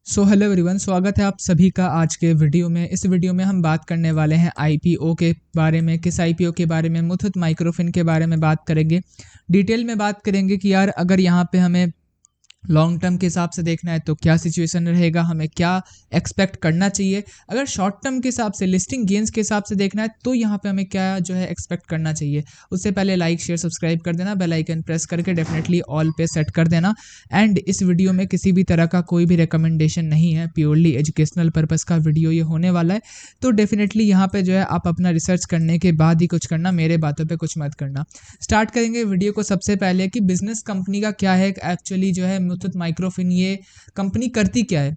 Hello everyone, स्वागत है आप सभी का आज के वीडियो में। इस वीडियो में हम बात करने वाले हैं आईपीओ के बारे में। किस आईपीओ के बारे में? मुथूट माइक्रोफिन के बारे में बात करेंगे। डिटेल में बात करेंगे कि यार अगर यहाँ पे हमें लॉन्ग टर्म के हिसाब से देखना है तो क्या सिचुएशन रहेगा, हमें क्या एक्सपेक्ट करना चाहिए। अगर शॉर्ट टर्म के हिसाब से, लिस्टिंग गेंस के हिसाब से देखना है तो यहाँ पे हमें क्या जो है एक्सपेक्ट करना चाहिए। उससे पहले लाइक शेयर सब्सक्राइब कर देना, बेल आइकन प्रेस करके डेफिनेटली ऑल पे सेट कर देना। एंड इस वीडियो में किसी भी तरह का कोई भी रिकमेंडेशन नहीं है, प्योरली एजुकेशनल पर्पस का वीडियो ये होने वाला है। तो डेफिनेटली यहाँ पे जो है आप अपना रिसर्च करने के बाद ही कुछ करना, मेरे बातों पे कुछ मत करना। स्टार्ट करेंगे वीडियो को सबसे पहले कि बिजनेस कंपनी का क्या है एक्चुअली जो है मुथूट माइक्रोफिन, ये कंपनी करती क्या है।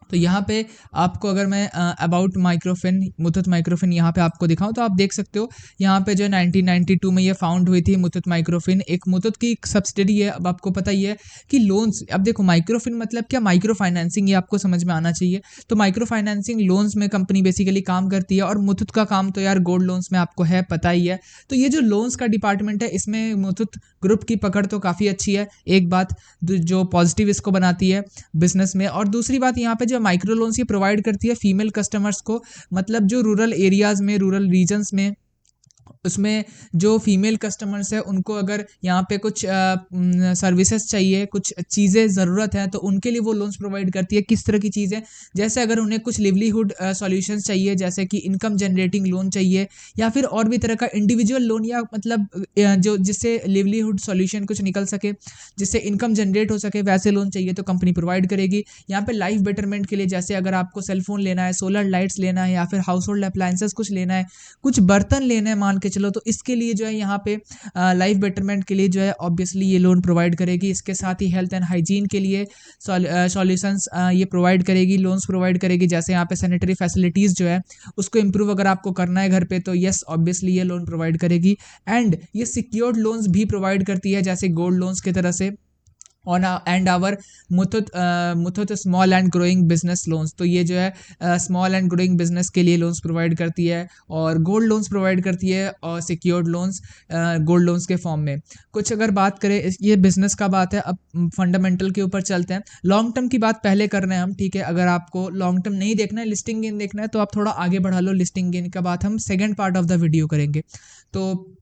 तो यहाँ पे आपको अगर मैं अबाउट माइक्रोफिन, मुथूट माइक्रोफिन यहाँ पे आपको दिखाऊं तो आप देख सकते हो यहाँ पे जो 1992 में ये फाउंड हुई थी मुथूट माइक्रोफिन। एक मुथूट की सब्सिडरी है। अब आपको पता ही है कि लोन्स, अब देखो माइक्रोफिन मतलब क्या, माइक्रो फाइनेंसिंग, ये आपको समझ में आना चाहिए। तो माइक्रो फाइनेंसिंग लोन्स में कंपनी बेसिकली काम करती है। और मुथूट का काम तो यार गोल्ड लोन्स में आपको है, पता ही है। तो ये जो लोन्स का डिपार्टमेंट है, इसमें मुथूट ग्रुप की पकड़ तो काफ़ी अच्छी है। एक बात जो पॉजिटिव इसको बनाती है बिजनेस में। और दूसरी बात, यहाँ पे जो माइक्रो लोन्स ये प्रोवाइड करती है फीमेल कस्टमर्स को, मतलब जो रूरल एरियाज़ में, रूरल रीजन्स में, उसमें जो फीमेल कस्टमर्स है उनको अगर यहाँ पे कुछ सर्विसेज चाहिए, कुछ चीज़ें ज़रूरत है, तो उनके लिए वो लोन्स प्रोवाइड करती है। किस तरह की चीज़ें? जैसे अगर उन्हें कुछ लिवलीहुड सॉल्यूशंस चाहिए, जैसे कि इनकम जनरेटिंग लोन चाहिए, या फिर और भी तरह का इंडिविजुअल लोन, या मतलब जो जिससे लिवलीहुड सॉल्यूशन कुछ निकल सके, जिससे इनकम जनरेट हो सके, वैसे लोन चाहिए तो कंपनी प्रोवाइड करेगी। यहाँ पे लाइफ बेटरमेंट के लिए, जैसे अगर आपको सेलफोन लेना है, सोलर लाइट्स लेना है, या फिर हाउस होल्ड अप्लायंसेस कुछ लेना है, कुछ बर्तन लेने हैं मान के चलो, तो इसके लिए जो है यहाँ पे लाइफ बेटरमेंट के लिए जो है ऑब्वियसली ये लोन प्रोवाइड करेगी। इसके साथ ही हेल्थ एंड हाइजीन के लिए सॉल्यूशंस ये प्रोवाइड करेगी, लोन्स प्रोवाइड करेगी। जैसे यहाँ पे सैनिटरी फैसिलिटीज़ जो है उसको इम्प्रूव अगर आपको करना है घर पे, तो यस ऑब्वियसली ये लोन प्रोवाइड करेगी। एंड ये सिक्योर्ड लोन्स भी प्रोवाइड करती है, जैसे गोल्ड लोन्स की तरह से। On and our Muthoot small and growing business loans, तो ये जो है स्मॉल एंड ग्रोइंग बिजनेस के लिए लोन्स प्रोवाइड करती है, और गोल्ड लोन्स प्रोवाइड करती है, और सिक्योर्ड लोन्स गोल्ड लोन्स के फॉर्म में। कुछ अगर बात करें, ये बिजनेस का बात है। अब फंडामेंटल के ऊपर चलते हैं। लॉन्ग टर्म की बात पहले कर रहे हैं हम, ठीक है। अगर आपको लॉन्ग टर्म नहीं देखना है, लिस्टिंग गेन देखना है, तो आप थोड़ा आगे बढ़ा लो। लिस्टिंग गेन का बात हम second part of the video करेंगे। तो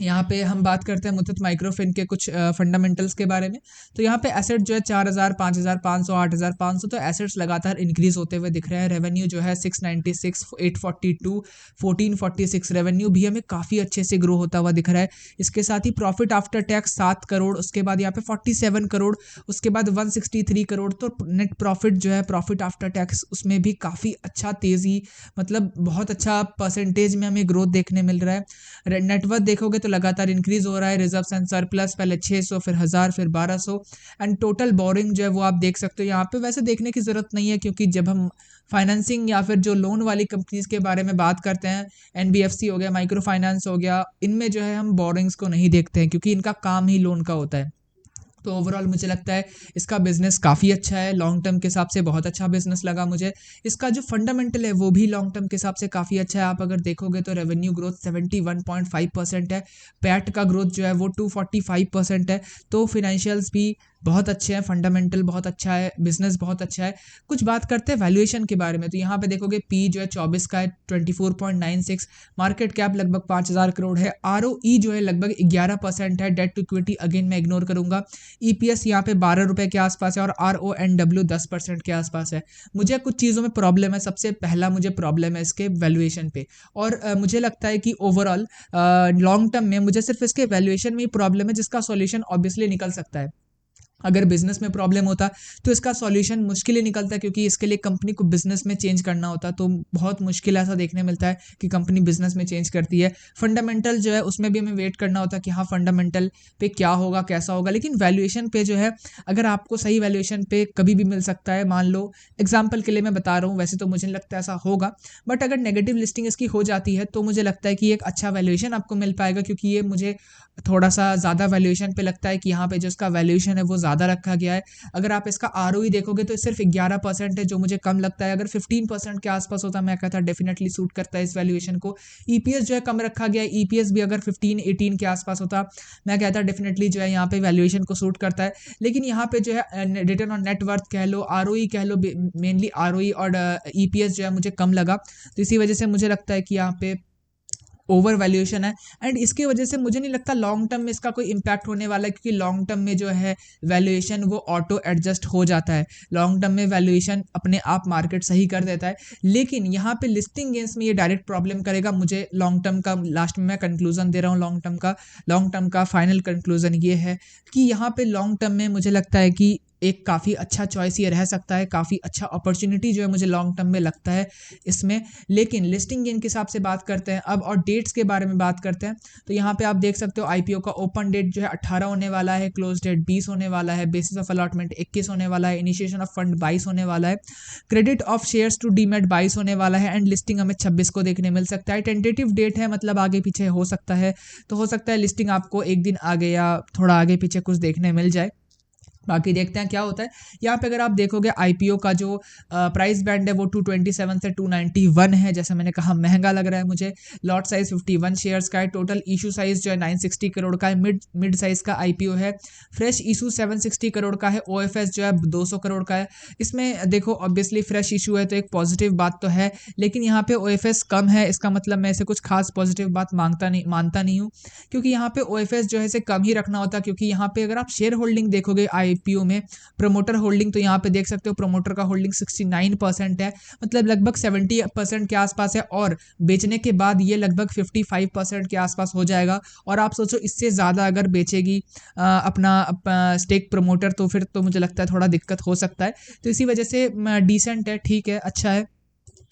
यहाँ पे हम बात करते हैं मुथूट माइक्रोफिन के कुछ फंडामेंटल्स के बारे में। तो यहाँ पे एसेट जो है 4000, 5500, 8500, तो एसेट्स लगातार इंक्रीज होते हुए दिख रहे हैं। रेवेन्यू जो है 696, 842, 1446 रेवेन्यू भी हमें काफ़ी अच्छे से ग्रो होता हुआ दिख रहा है। इसके साथ ही प्रॉफिट आफ्टर टैक्स 7 करोड़, उसके बाद यहाँ पे 47 करोड़, उसके बाद 163 करोड़। तो नेट प्रॉफिट जो है, प्रॉफिट आफ्टर टैक्स, उसमें भी काफ़ी अच्छा तेज़ी, मतलब बहुत अच्छा परसेंटेज में हमें ग्रोथ देखने मिल रहा है। नेटवर्थ देखोगे तो लगातार इंक्रीज हो रहा है। रिजर्व्स एंड सरप्लस पहले 600, फिर 1000, फिर 1200। एंड टोटल बोरिंग जो है वो आप देख सकते हो यहाँ पे। वैसे देखने की ज़रूरत नहीं है, क्योंकि जब हम फाइनेंसिंग या फिर जो लोन वाली कंपनीज के बारे में बात करते हैं, एनबीएफसी हो गया, माइक्रो फाइनेंस हो गया, इनमें जो है हम बोरिंग्स को नहीं देखते हैं, क्योंकि इनका काम ही लोन का होता है। तो ओवरऑल मुझे लगता है इसका बिजनेस काफ़ी अच्छा है। लॉन्ग टर्म के हिसाब से बहुत अच्छा बिजनेस लगा मुझे। इसका जो फंडामेंटल है वो भी लॉन्ग टर्म के हिसाब से काफ़ी अच्छा है। आप अगर देखोगे तो रेवेन्यू ग्रोथ 71.5% है। पैट का ग्रोथ जो है वो 245% है। तो फिनेंशियल्स भी बहुत अच्छे हैं, फंडामेंटल बहुत अच्छा है, बिजनेस बहुत अच्छा है। कुछ बात करते हैं वैल्यूएशन के बारे में। तो यहाँ पे देखोगे पी जो है 24 का है, 24.96, मार्केट कैप लगभग 5000 करोड़ है, आरओई जो है लगभग 11% है, डेट टू इक्विटी अगेन मैं इग्नोर करूंगा। ईपीएस यहाँ पे 12 रुपए के आसपास है, और आरओएनडब्ल्यू 10% के आसपास है। मुझे कुछ चीज़ों में प्रॉब्लम है। सबसे पहला मुझे प्रॉब्लम है इसके वैल्यूएशन पे, और मुझे लगता है कि ओवरऑल लॉन्ग टर्म में मुझे सिर्फ इसके वैल्यूएशन में ही प्रॉब्लम है, जिसका सॉल्यूशन ऑब्वियसली निकल सकता है। अगर बिजनेस में प्रॉब्लम होता तो इसका सॉल्यूशन मुश्किल ही निकलता, क्योंकि इसके लिए कंपनी को बिजनेस में चेंज करना होता। तो बहुत मुश्किल ऐसा देखने मिलता है कि कंपनी बिजनेस में चेंज करती है। फंडामेंटल जो है उसमें भी हमें वेट करना होता है कि हाँ फंडामेंटल पे क्या होगा, कैसा होगा। लेकिन वैल्यूएशन पे जो है, अगर आपको सही वैल्यूएशन पे कभी भी मिल सकता है, मान लो एग्जाम्पल के लिए मैं बता रहा हूँ, वैसे तो मुझे नहीं लगता ऐसा होगा, बट अगर नेगेटिव लिस्टिंग इसकी हो जाती है तो मुझे लगता है कि एक अच्छा वैल्यूएशन आपको मिल पाएगा, क्योंकि ये मुझे थोड़ा सा ज़्यादा वैल्यूएशन पे लगता है कि यहाँ पे जो इसका वैल्यूएशन है वो ज़्यादा ज़्यादा रखा गया है। अगर आप इसका ROE देखोगे तो सिर्फ 11% है, जो मुझे कम लगता है। अगर 15% के आसपास होता मैं कहता डेफिनेटली सूट करता है इस वैल्यूएशन को। EPS जो है कम रखा गया है, EPS भी अगर 15-18 के आसपास होता मैं कहता डेफिनेटली जो है यहाँ पे वैल्यूएशन को सूट करता है। लेकिन यहाँ पे जो है रिटर्न ऑन नेट वर्थ कह लो, ROE कह लो, मेनली ROE और EPS जो है मुझे कम लगा, तो इसी वजह से मुझे लगता है कि यहाँ पे ओवर वैल्यूएशन है। एंड इसकी वजह से मुझे नहीं लगता लॉन्ग टर्म में इसका कोई इम्पैक्ट होने वाला है, क्योंकि लॉन्ग टर्म में जो है वैल्यूएशन वो ऑटो एडजस्ट हो जाता है। लॉन्ग टर्म में वैल्यूएशन अपने आप मार्केट सही कर देता है। लेकिन यहाँ पे लिस्टिंग गेंस में ये डायरेक्ट प्रॉब्लम करेगा मुझे लॉन्ग टर्म का। लास्ट में मैं कंक्लूजन दे रहा हूँ लॉन्ग टर्म का फाइनल कंक्लूजन ये है कि यहाँ पे लॉन्ग टर्म में मुझे लगता है कि एक काफ़ी अच्छा चॉइस ये रह सकता है, काफ़ी अच्छा अपॉर्चुनिटी जो है मुझे लॉन्ग टर्म में लगता है इसमें। लेकिन लिस्टिंग गेन के हिसाब से बात करते हैं अब, और डेट्स के बारे में बात करते हैं, तो यहाँ पे आप देख सकते हो IPO का ओपन डेट जो है 18 होने वाला है, क्लोज डेट 20 होने वाला है, बेसिस ऑफ अलॉटमेंट 21 होने वाला है, इनिशिएशन ऑफ फंड 22 होने वाला है, credit of shares to demat 22 होने वाला है, एंड लिस्टिंग हमें 26 को देखने मिल सकता है। टेंटेटिव डेट है, मतलब आगे पीछे हो सकता है, तो हो सकता है लिस्टिंग आपको एक दिन आगे या थोड़ा आगे पीछे कुछ देखने मिल जाए। बाकी देखते हैं क्या होता है। यहाँ पे अगर आप देखोगे IPO का जो प्राइस बैंड है वो 227 से 291 है। जैसे मैंने कहा महंगा लग रहा है मुझे। लॉट साइज 51 शेयर्स का है। टोटल इशू साइज जो है 960 करोड़ का है। मिड साइज का IPO है। फ्रेश इशू 760 करोड़ का है। OFS जो है 200 करोड़ का है। इसमें देखो ऑब्वियसली फ्रेश इशू है तो एक पॉजिटिव बात तो है, लेकिन यहाँ पे OFS कम है, इसका मतलब मैं इसे कुछ खास पॉजिटिव बात मानता नहीं हूँ, क्योंकि यहाँ पे OFS जो है इसे कम ही रखना होता, क्योंकि यहाँ पे अगर आप शेयर होल्डिंग देखोगे IPO में, प्रमोटर होल्डिंग, तो यहाँ पे देख सकते हो प्रमोटर का होल्डिंग 69% है, मतलब लगभग 70% के आसपास है, और बेचने के बाद ये लगभग 55% के आसपास हो जाएगा। और आप सोचो इससे ज़्यादा अगर बेचेगी अपना स्टेक प्रमोटर, तो फिर तो मुझे लगता है थोड़ा दिक्कत हो सकता है। तो इसी वजह से डिसेंट है, ठीक है, अच्छा है।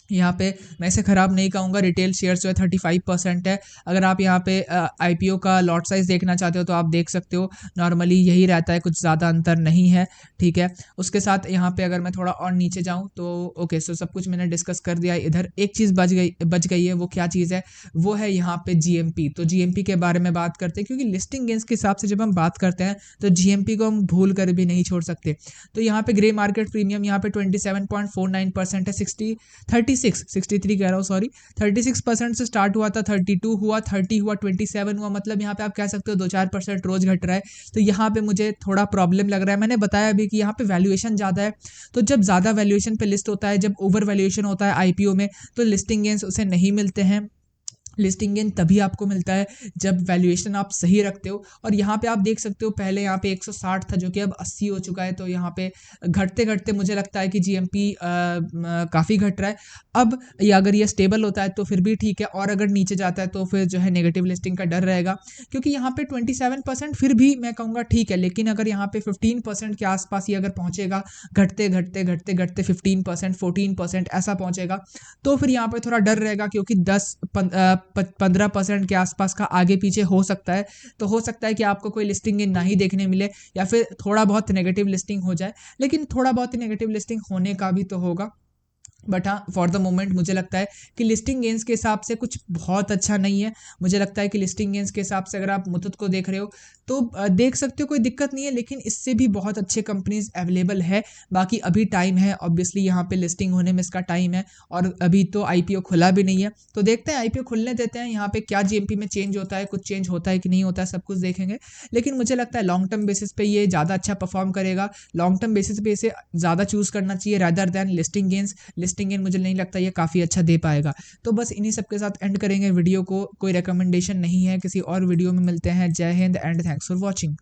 यहाँ पे मैं इसे ख़राब नहीं कहूँगा। रिटेल शेयर्स जो है 35% है। अगर आप यहाँ पे IPO का लॉट साइज़ देखना चाहते हो तो आप देख सकते हो, नॉर्मली यही रहता है, कुछ ज़्यादा अंतर नहीं है, ठीक है। उसके साथ यहाँ पे अगर मैं थोड़ा और नीचे जाऊँ तो ओके, सो सब कुछ मैंने डिस्कस कर दिया। इधर एक चीज़ बच गई है, वो क्या चीज़ है, वो है यहाँ पे GMP। तो GMP के बारे में बात करते हैं, क्योंकि लिस्टिंग गेंस के हिसाब से जब हम बात करते हैं तो GMP को हम भूल कर भी नहीं छोड़ सकते। तो यहाँ पे ग्रे मार्केट प्रीमियम यहाँ पे 27.49% है। 63 कह रहा हूँ, सॉरी, 36% से स्टार्ट हुआ था, 32 हुआ, 30 हुआ, 27 हुआ, मतलब यहाँ पे आप कह सकते हो 2-4% रोज घट रहा है। तो यहाँ पे मुझे थोड़ा प्रॉब्लम लग रहा है। मैंने बताया अभी कि यहाँ पे वैल्यूएशन ज़्यादा है, तो जब ज़्यादा वैल्यूएशन पे लिस्ट होता है, जब ओवर वैल्यूएशन होता है IPO में, तो लिस्टिंग गेंस उसे नहीं मिलते हैं। लिस्टिंग गेन तभी आपको मिलता है जब वैल्यूएशन आप सही रखते हो। और यहाँ पे आप देख सकते हो पहले यहाँ पे 160 था, जो कि अब 80 हो चुका है। तो यहाँ पे घटते घटते मुझे लगता है कि GMP काफ़ी घट रहा है। अब ये अगर ये स्टेबल होता है तो फिर भी ठीक है, और अगर नीचे जाता है तो फिर जो है नेगेटिव लिस्टिंग का डर रहेगा, क्योंकि यहाँ पे 27% फिर भी मैं कहूँगा ठीक है। लेकिन अगर यहाँ पे 15% के आसपास ये अगर पहुँचेगा, घटते घटते घटते घटते 15%, 14% ऐसा पहुँचेगा, तो फिर यहाँ पे थोड़ा डर रहेगा, क्योंकि 15% के आसपास का आगे पीछे हो सकता है। तो हो सकता है कि आपको कोई लिस्टिंग ना ही देखने मिले, या फिर थोड़ा बहुत नेगेटिव लिस्टिंग हो जाए। लेकिन थोड़ा बहुत नेगेटिव लिस्टिंग होने का भी तो होगा। बट हाँ, फॉर द मोमेंट मुझे लगता है कि लिस्टिंग गेंस के हिसाब से कुछ बहुत अच्छा नहीं है। मुझे लगता है कि लिस्टिंग गेंस के हिसाब से अगर आप मुथूट को देख रहे हो तो देख सकते हो, कोई दिक्कत नहीं है, लेकिन इससे भी बहुत अच्छे कंपनीज अवेलेबल है। बाकी अभी टाइम है, ऑब्वियसली यहाँ पे लिस्टिंग होने में इसका टाइम है, और अभी तो IPO खुला भी नहीं है। तो देखते हैं, IPO खुलने देते हैं, यहाँ पे क्या GMP में चेंज होता है, कुछ चेंज होता है कि नहीं होता है, सब कुछ देखेंगे। लेकिन मुझे लगता है लॉन्ग टर्म बेसिस पे ये ज़्यादा अच्छा परफॉर्म करेगा। लॉन्ग टर्म बेसिस पे इसे ज़्यादा चूज़ करना चाहिए rather than listing gains. Listing gain मुझे नहीं लगता ये काफ़ी अच्छा दे पाएगा। तो बस इन्हीं सब के साथ एंड करेंगे वीडियो को। कोई रिकमेंडेशन नहीं है, किसी और वीडियो में मिलते हैं। जय Hind and thanks for watching.